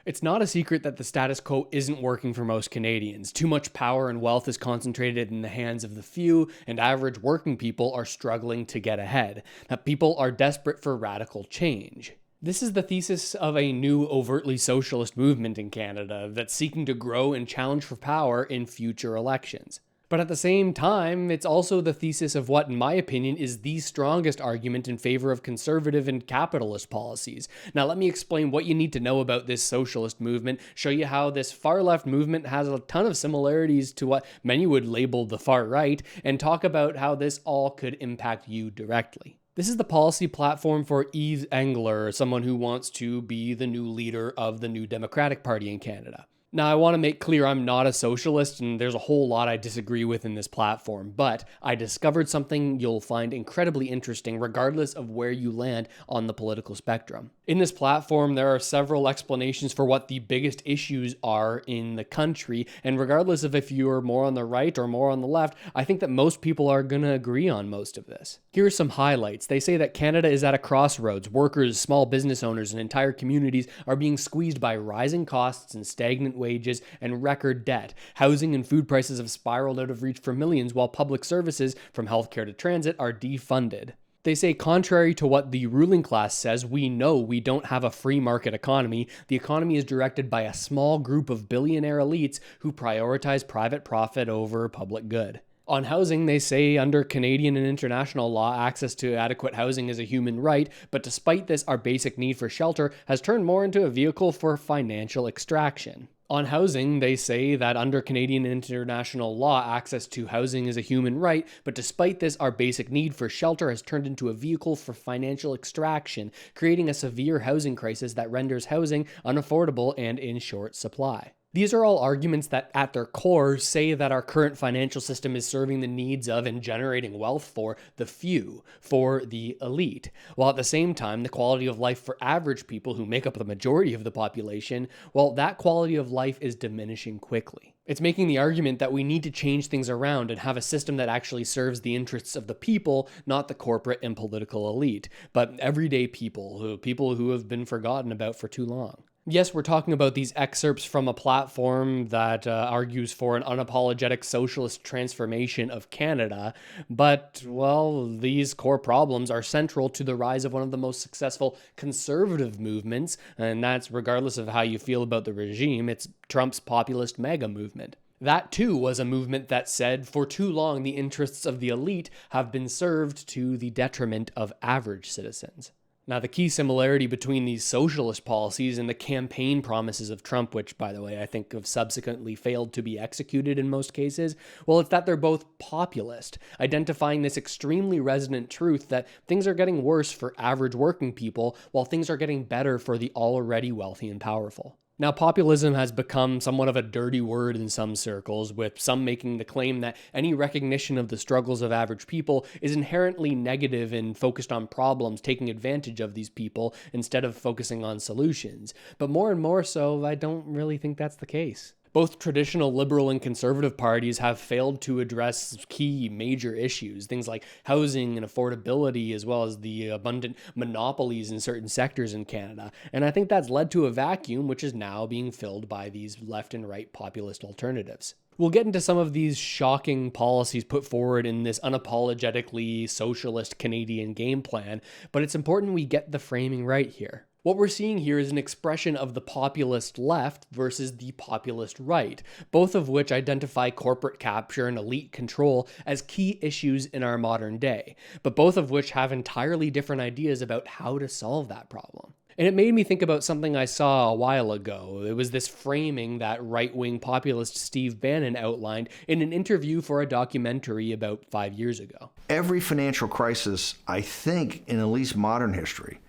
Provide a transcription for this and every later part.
It's not a secret that the status quo isn't working for most Canadians. Too much power and wealth is concentrated in the hands of the few, and average working people are struggling to get ahead. Now, people are desperate for radical change. This is the thesis of a new overtly socialist movement in Canada that's seeking to grow and challenge for power in future elections. But at the same time, it's also the thesis of what, in my opinion, is the strongest argument in favor of conservative and capitalist policies. Now, let me explain what you need to know about this socialist movement, show you how this far-left movement has a ton of similarities to what many would label the far right, and talk about how this all could impact you directly. This is the policy platform for Yves Engler, someone who wants to be the new leader of the New Democratic Party in Canada. Now, I want to make clear I'm not a socialist, and there's a whole lot I disagree with in this platform, but I discovered something you'll find incredibly interesting regardless of where you land on the political spectrum. In this platform, there are several explanations for what the biggest issues are in the country, and regardless of if you're more on the right or more on the left, I think that most people are going to agree on most of this. Here are some highlights. They say that Canada is at a crossroads. Workers, small business owners, and entire communities are being squeezed by rising costs and stagnant wages and record debt. Housing and food prices have spiraled out of reach for millions, while public services, from healthcare to transit, are defunded. They say, contrary to what the ruling class says, we know we don't have a free market economy. The economy is directed by a small group of billionaire elites who prioritize private profit over public good. On housing, they say under Canadian and international law, access to adequate housing is a human right, but despite this, our basic need for shelter has turned more into a vehicle for financial extraction. On housing, they say that under Canadian and international law, access to housing is a human right, but despite this, our basic need for shelter has turned into a vehicle for financial extraction, creating a severe housing crisis that renders housing unaffordable and in short supply. These are all arguments that, at their core, say that our current financial system is serving the needs of and generating wealth for the few, for the elite, while at the same time, the quality of life for average people who make up the majority of the population, well, that quality of life is diminishing quickly. It's making the argument that we need to change things around and have a system that actually serves the interests of the people, not the corporate and political elite, but everyday people who have been forgotten about for too long. Yes, we're talking about these excerpts from a platform that argues for an unapologetic socialist transformation of Canada, but, well, these core problems are central to the rise of one of the most successful conservative movements, and that's regardless of how you feel about the regime, it's Trump's populist MAGA movement. That, too, was a movement that said, for too long, the interests of the elite have been served to the detriment of average citizens. Now, the key similarity between these socialist policies and the campaign promises of Trump, which, by the way, I think have subsequently failed to be executed in most cases, well, it's that they're both populist, identifying this extremely resonant truth that things are getting worse for average working people, while things are getting better for the already wealthy and powerful. Now, populism has become somewhat of a dirty word in some circles, with some making the claim that any recognition of the struggles of average people is inherently negative and focused on problems, taking advantage of these people instead of focusing on solutions. But more and more so, I don't really think that's the case. Both traditional liberal and conservative parties have failed to address key major issues, things like housing and affordability, as well as the abundant monopolies in certain sectors in Canada. And I think that's led to a vacuum which is now being filled by these left and right populist alternatives. We'll get into some of these shocking policies put forward in this unapologetically socialist Canadian game plan, but it's important we get the framing right here. What we're seeing here is an expression of the populist left versus the populist right, both of which identify corporate capture and elite control as key issues in our modern day, but both of which have entirely different ideas about how to solve that problem. And it made me think about something I saw a while ago. It was this framing that right-wing populist Steve Bannon outlined in an interview for a documentary about 5 years ago. Every financial crisis, I think, in at least modern history,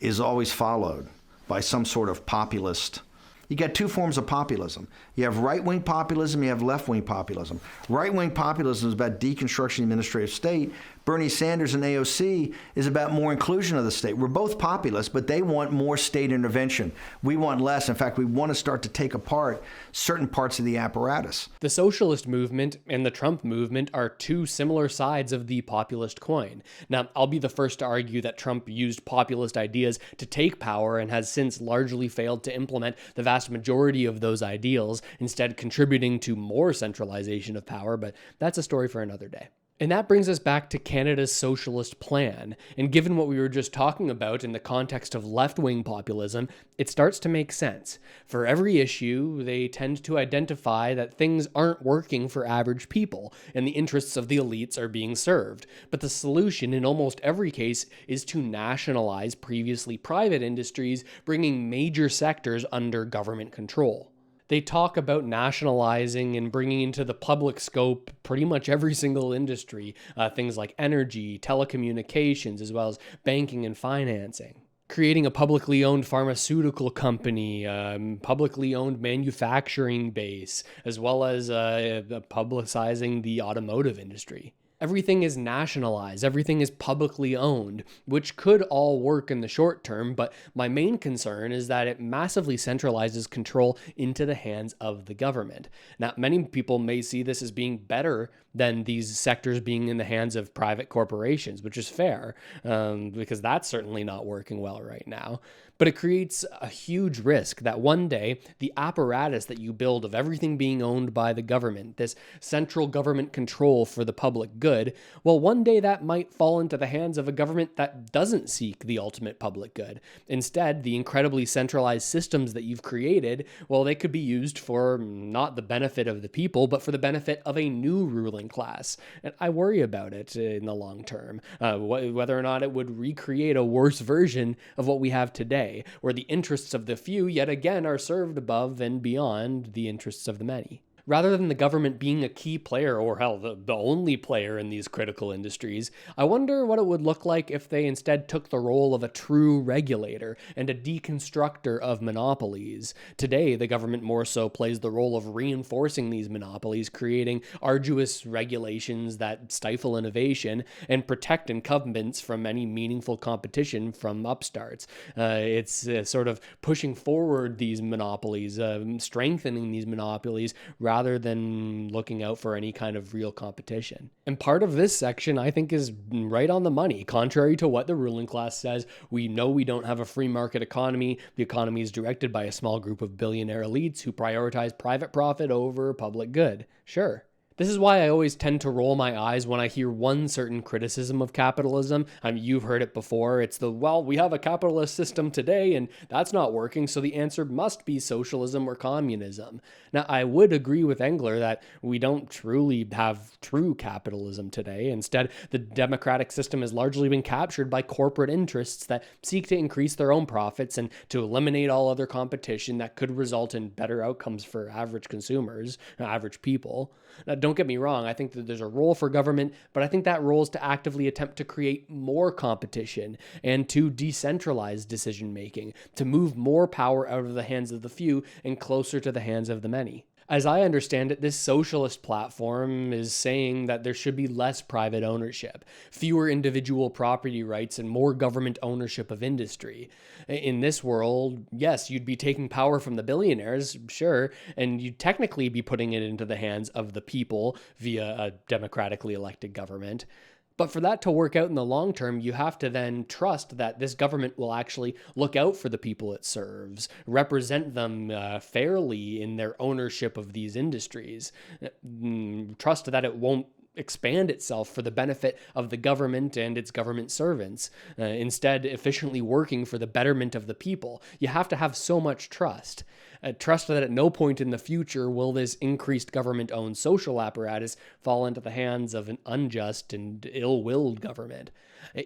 is always followed by some sort of populist. You get two forms of populism. You have right-wing populism, you have left-wing populism. Right-wing populism is about deconstruction of the administrative state. Bernie Sanders and AOC is about more inclusion of the state. We're both populists, but they want more state intervention. We want less. In fact, we want to start to take apart certain parts of the apparatus. The socialist movement and the Trump movement are two similar sides of the populist coin. Now, I'll be the first to argue that Trump used populist ideas to take power and has since largely failed to implement the vast majority of those ideals, instead contributing to more centralization of power, but that's a story for another day. And that brings us back to Canada's socialist plan. And given what we were just talking about in the context of left-wing populism, it starts to make sense. For every issue, they tend to identify that things aren't working for average people, and the interests of the elites are being served. But the solution in almost every case is to nationalize previously private industries, bringing major sectors under government control. They talk about nationalizing and bringing into the public scope pretty much every single industry, things like energy, telecommunications, as well as banking and financing. Creating a publicly owned pharmaceutical company, publicly owned manufacturing base, as well as publicizing the automotive industry. Everything is nationalized, everything is publicly owned, which could all work in the short term, but my main concern is that it massively centralizes control into the hands of the government. Now, many people may see this as being better than these sectors being in the hands of private corporations, which is fair, because that's certainly not working well right now. But it creates a huge risk that one day the apparatus that you build of everything being owned by the government, this central government control for the public good, well, one day that might fall into the hands of a government that doesn't seek the ultimate public good. Instead, the incredibly centralized systems that you've created, well, they could be used for not the benefit of the people, but for the benefit of a new ruling class. And I worry about it in the long term, whether or not it would recreate a worse version of what we have today, where the interests of the few yet again are served above and beyond the interests of the many. Rather than the government being a key player, or hell, the only player in these critical industries, I wonder what it would look like if they instead took the role of a true regulator and a deconstructor of monopolies. Today, the government more so plays the role of reinforcing these monopolies, creating arduous regulations that stifle innovation and protect incumbents from any meaningful competition from upstarts. It's sort of pushing forward these monopolies, strengthening these monopolies, rather than looking out for any kind of real competition. And part of this section, I think, is right on the money. Contrary to what the ruling class says, we know we don't have a free market economy. The economy is directed by a small group of billionaire elites who prioritize private profit over public good. Sure. This is why I always tend to roll my eyes when I hear one certain criticism of capitalism. You've heard it before. It's we have a capitalist system today and that's not working, so the answer must be socialism or communism. Now, I would agree with Engler that we don't truly have true capitalism today. Instead, the democratic system has largely been captured by corporate interests that seek to increase their own profits and to eliminate all other competition that could result in better outcomes for average consumers, average people. Now, don't get me wrong, I think that there's a role for government, but I think that role is to actively attempt to create more competition and to decentralize decision-making, to move more power out of the hands of the few and closer to the hands of the many. As I understand it, this socialist platform is saying that there should be less private ownership, fewer individual property rights, and more government ownership of industry. In this world, yes, you'd be taking power from the billionaires, sure, and you'd technically be putting it into the hands of the people via a democratically elected government. But for that to work out in the long term, you have to then trust that this government will actually look out for the people it serves, represent them fairly in their ownership of these industries, trust that it won't expand itself for the benefit of the government and its government servants, instead efficiently working for the betterment of the people. You have to have so much trust. Trust that at no point in the future will this increased government-owned social apparatus fall into the hands of an unjust and ill-willed government.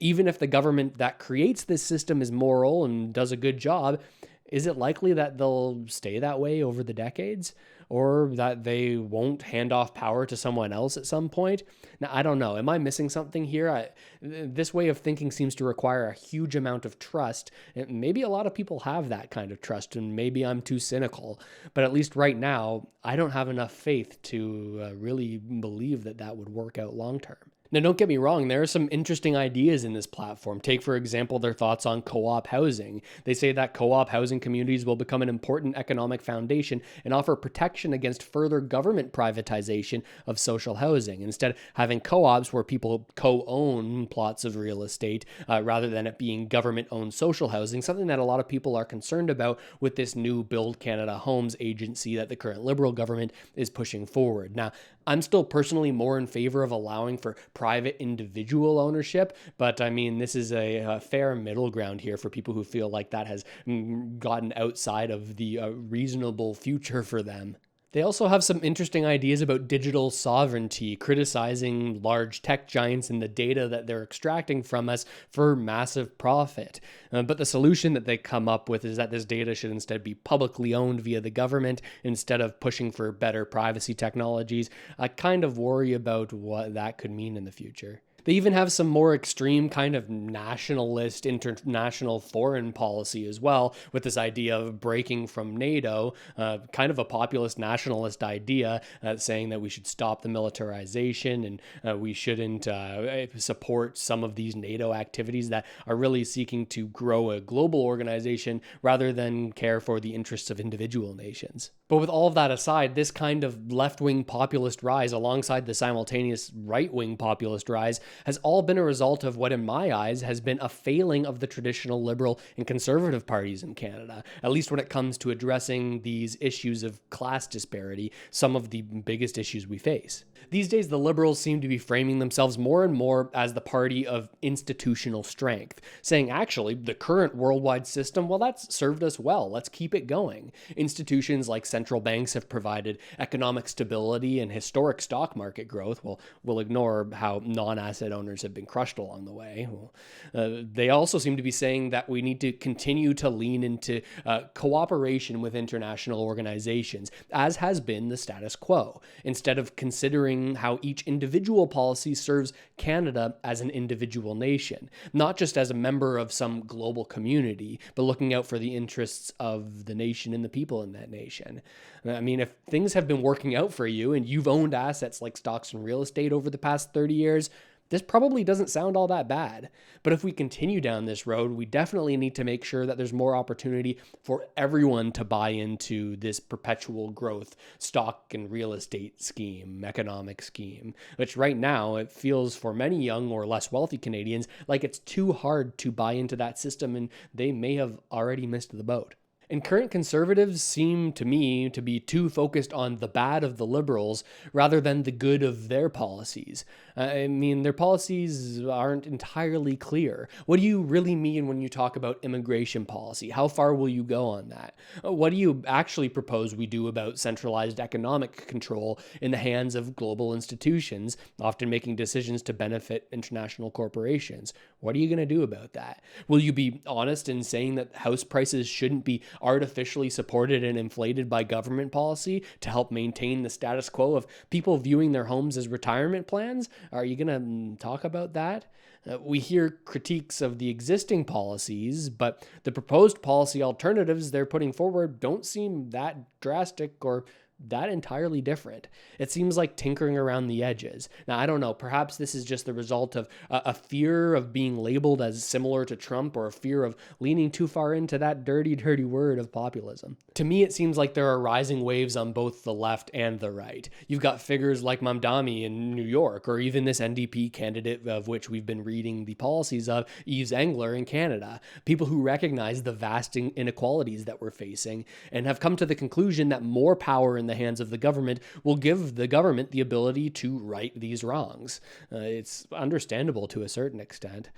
Even if the government that creates this system is moral and does a good job, is it likely that they'll stay that way over the decades? Or that they won't hand off power to someone else at some point? Now, I don't know. Am I missing something here? This way of thinking seems to require a huge amount of trust. And maybe a lot of people have that kind of trust, and maybe I'm too cynical. But at least right now, I don't have enough faith to really believe that that would work out long term. Now, don't get me wrong, there are some interesting ideas in this platform. Take, for example, their thoughts on co op housing. They say that co op housing communities will become an important economic foundation and offer protection against further government privatization of social housing. Instead, having co ops where people co own plots of real estate rather than it being government owned social housing, something that a lot of people are concerned about with this new Build Canada Homes agency that the current Liberal government is pushing forward. Now, I'm still personally more in favor of allowing for private individual ownership, but I mean, this is a fair middle ground here for people who feel like that has gotten outside of the reasonable future for them. They also have some interesting ideas about digital sovereignty, criticizing large tech giants and the data that they're extracting from us for massive profit. But the solution that they come up with is that this data should instead be publicly owned via the government instead of pushing for better privacy technologies. I kind of worry about what that could mean in the future. They even have some more extreme kind of nationalist international foreign policy as well, with this idea of breaking from NATO, kind of a populist nationalist idea saying that we should stop the militarization and we shouldn't support some of these NATO activities that are really seeking to grow a global organization rather than care for the interests of individual nations. But with all of that aside, this kind of left-wing populist rise alongside the simultaneous right-wing populist rise has all been a result of what, in my eyes, has been a failing of the traditional liberal and conservative parties in Canada, at least when it comes to addressing these issues of class disparity, some of the biggest issues we face. These days, the Liberals seem to be framing themselves more and more as the party of institutional strength, saying, actually, the current worldwide system, well, that's served us well. Let's keep it going. Institutions like central banks have provided economic stability and historic stock market growth. Well, we'll ignore how non-asset owners have been crushed along the way. They also seem to be saying that we need to continue to lean into cooperation with international organizations, as has been the status quo, instead of considering how each individual policy serves Canada as an individual nation, not just as a member of some global community, but looking out for the interests of the nation and the people in that nation. I mean, if things have been working out for you and you've owned assets like stocks and real estate over the past 30 years, this probably doesn't sound all that bad. But if we continue down this road, we definitely need to make sure that there's more opportunity for everyone to buy into this perpetual growth stock and real estate scheme, economic scheme, which right now it feels for many young or less wealthy Canadians like it's too hard to buy into that system, and they may have already missed the boat. And current conservatives seem to me to be too focused on the bad of the Liberals rather than the good of their policies. I mean, their policies aren't entirely clear. What do you really mean when you talk about immigration policy? How far will you go on that? What do you actually propose we do about centralized economic control in the hands of global institutions, often making decisions to benefit international corporations? What are you going to do about that? Will you be honest in saying that house prices shouldn't be artificially supported and inflated by government policy to help maintain the status quo of people viewing their homes as retirement plans? Are you going to talk about that? We hear critiques of the existing policies, but the proposed policy alternatives they're putting forward don't seem that drastic or that entirely different. It seems like tinkering around the edges. Now, I don't know, perhaps this is just the result of a fear of being labeled as similar to Trump, or a fear of leaning too far into that dirty, dirty word of populism. To me, it seems like there are rising waves on both the left and the right. You've got figures like Mamdani in New York, or even this NDP candidate of which we've been reading the policies of, Yves Engler in Canada, people who recognize the vast inequalities that we're facing and have come to the conclusion that more power in the hands of the government will give the government the ability to right these wrongs. It's understandable to a certain extent.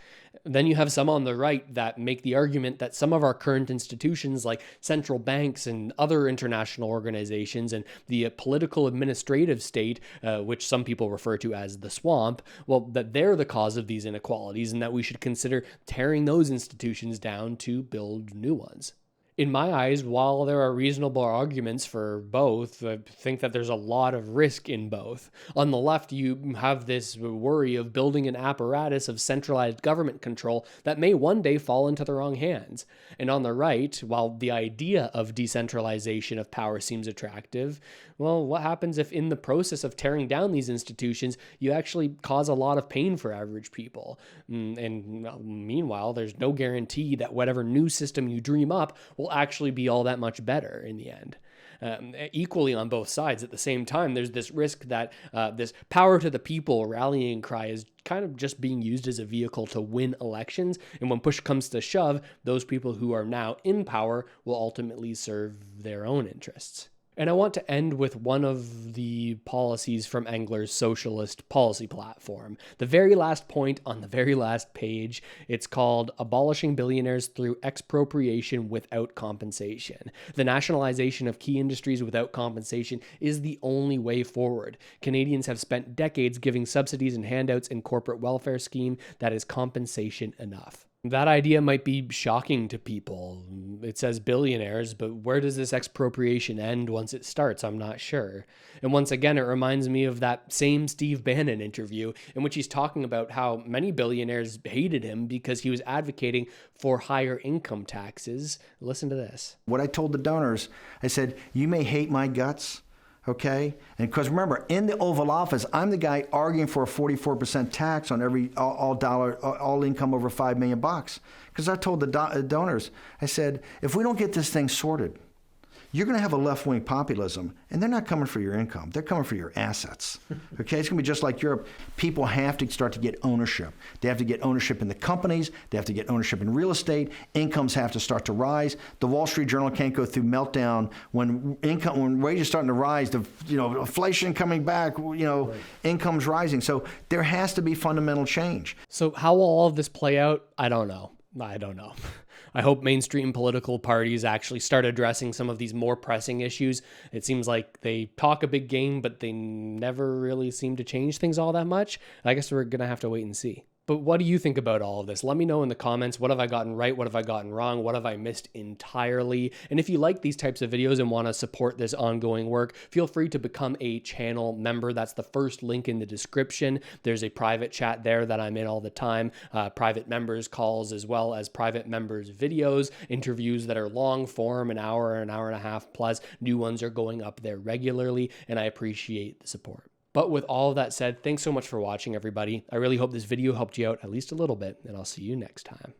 Then you have some on the right that make the argument that some of our current institutions like central banks and other international organizations and the political administrative state, which some people refer to as the swamp, well, that they're the cause of these inequalities and that we should consider tearing those institutions down to build new ones. In my eyes, while there are reasonable arguments for both, I think that there's a lot of risk in both. On the left, you have this worry of building an apparatus of centralized government control that may one day fall into the wrong hands. And on the right, while the idea of decentralization of power seems attractive, well, what happens if in the process of tearing down these institutions, you actually cause a lot of pain for average people? And meanwhile, there's no guarantee that whatever new system you dream up will actually be all that much better in the end. Equally on both sides at the same time, there's this risk that this power to the people rallying cry is kind of just being used as a vehicle to win elections. And when push comes to shove, those people who are now in power will ultimately serve their own interests. And I want to end with one of the policies from Engler's socialist policy platform. The very last point on the very last page, it's called Abolishing Billionaires Through Expropriation Without Compensation. The nationalization of key industries without compensation is the only way forward. Canadians have spent decades giving subsidies and handouts in corporate welfare scheme that is compensation enough. That idea might be shocking to people. It says billionaires, but where does this expropriation end once it starts? I'm not sure. And once again, it reminds me of that same Steve Bannon interview in which he's talking about how many billionaires hated him because he was advocating for higher income taxes. Listen to this. What I told the donors, I said, you may hate my guts, okay? And because remember, in the Oval Office, I'm the guy arguing for a 44% tax on all income over $5 million. Because I told the donors, I said, if we don't get this thing sorted, you're going to have a left-wing populism, and they're not coming for your income. They're coming for your assets. Okay, it's going to be just like Europe. People have to start to get ownership. They have to get ownership in the companies. They have to get ownership in real estate. Incomes have to start to rise. The Wall Street Journal can't go through meltdown when wages starting to rise. Inflation coming back. Right. Incomes rising. So there has to be fundamental change. So how will all of this play out? I don't know. I hope mainstream political parties actually start addressing some of these more pressing issues. It seems like they talk a big game, but they never really seem to change things all that much. I guess we're going to have to wait and see. But what do you think about all of this? Let me know in the comments. What have I gotten right? What have I gotten wrong? What have I missed entirely? And if you like these types of videos and want to support this ongoing work, feel free to become a channel member. That's the first link in the description. There's a private chat there that I'm in all the time, private members calls, as well as private members videos, interviews that are long form, an hour and a half plus. New ones are going up there regularly, and I appreciate the support. But with all of that said, thanks so much for watching, everybody. I really hope this video helped you out at least a little bit, and I'll see you next time.